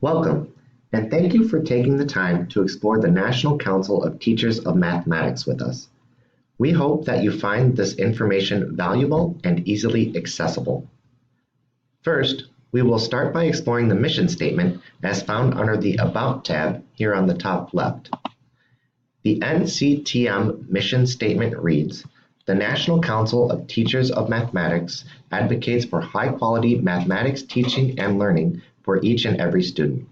Welcome, and thank you for taking the time to explore the National Council of Teachers of Mathematics with us. We hope that you find this information valuable and easily accessible. First, we will start by exploring the mission statement as found under the About tab here on the top left. The NCTM mission statement reads, "The National Council of Teachers of Mathematics advocates for high-quality mathematics teaching and learning for each and every student."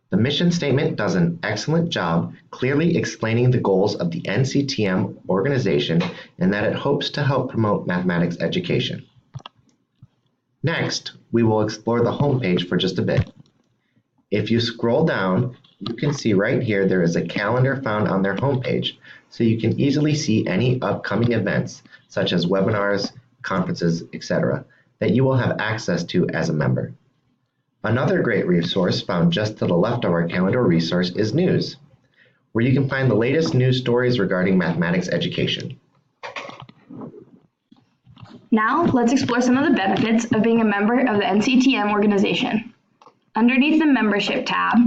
The mission statement does an excellent job clearly explaining the goals of the NCTM organization and that it hopes to help promote mathematics education. Next, we will explore the homepage for just a bit. If you scroll down, you can see right here there is a calendar found on their homepage, so you can easily see any upcoming events, such as webinars, conferences, etc., that you will have access to as a member. Another great resource found just to the left of our calendar resource is News, where you can find the latest news stories regarding mathematics education. Now, let's explore some of the benefits of being a member of the NCTM organization. Underneath the Membership tab,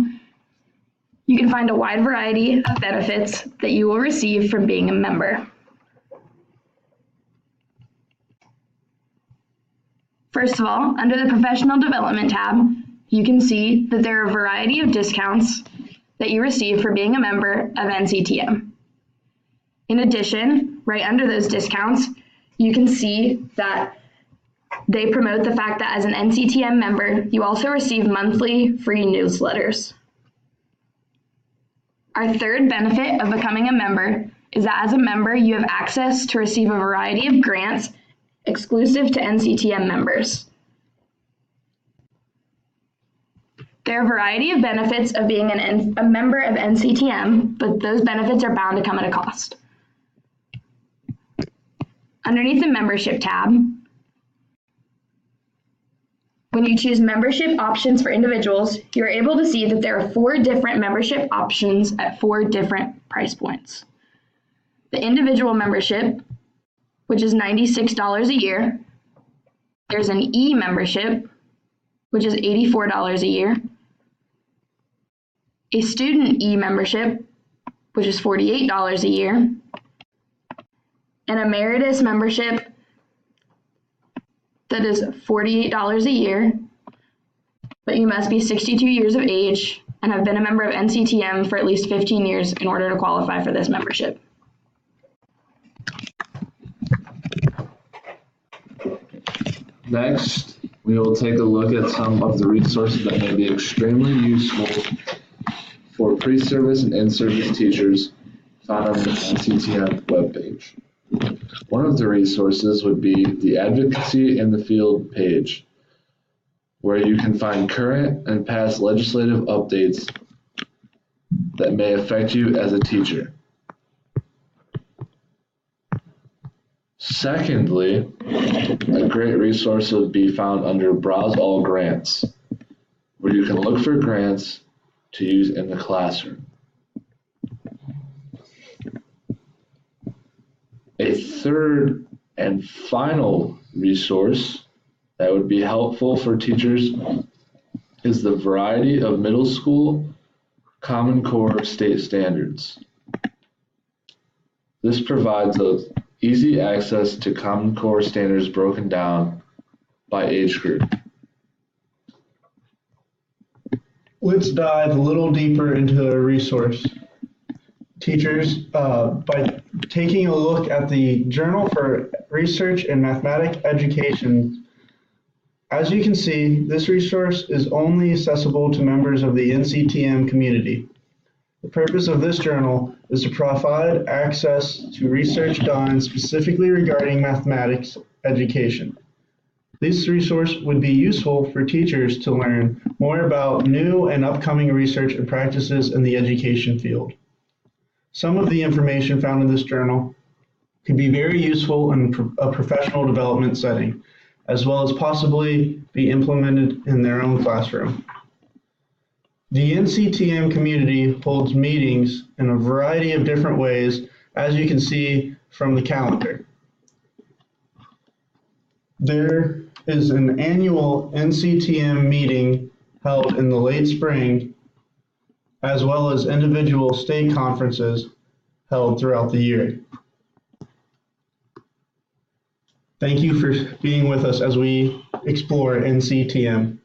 you can find a wide variety of benefits that you will receive from being a member. First of all, under the Professional Development tab, you can see that there are a variety of discounts that you receive for being a member of NCTM. In addition, right under those discounts, you can see that they promote the fact that as an NCTM member, you also receive monthly free newsletters. Our third benefit of becoming a member is that as a member, you have access to receive a variety of grants exclusive to NCTM members. There are a variety of benefits of being a member of NCTM, but those benefits are bound to come at a cost. Underneath the Membership tab, when you choose membership options for individuals, you're able to see that there are 4 different membership options at 4 different price points. The individual membership, which is $96 a year. There's an E-membership, which is $84 a year. A student E-membership, which is $48 a year. An emeritus membership that is $48 a year, but you must be 62 years of age and have been a member of NCTM for at least 15 years in order to qualify for this membership. Next, we will take a look at some of the resources that may be extremely useful for pre-service and in-service teachers found on the NCTM webpage. One of the resources would be the Advocacy in the Field page, where you can find current and past legislative updates that may affect you as a teacher. Secondly, a great resource would be found under Browse All Grants, where you can look for grants to use in the classroom. A third and final resource that would be helpful for teachers is the variety of middle school Common Core state standards. This provides us easy access to Common Core standards broken down by age group. Let's dive a little deeper into a resource. Teachers, by taking a look at the Journal for Research in Mathematics Education, as you can see, this resource is only accessible to members of the NCTM community. The purpose of this journal is to provide access to research done specifically regarding mathematics education. This resource would be useful for teachers to learn more about new and upcoming research and practices in the education field. Some of the information found in this journal could be very useful in a professional development setting, as well as possibly be implemented in their own classroom. The NCTM community holds meetings in a variety of different ways, as you can see from the calendar. There is an annual NCTM meeting held in the late spring, as well as individual state conferences held throughout the year. Thank you for being with us as we explore NCTM.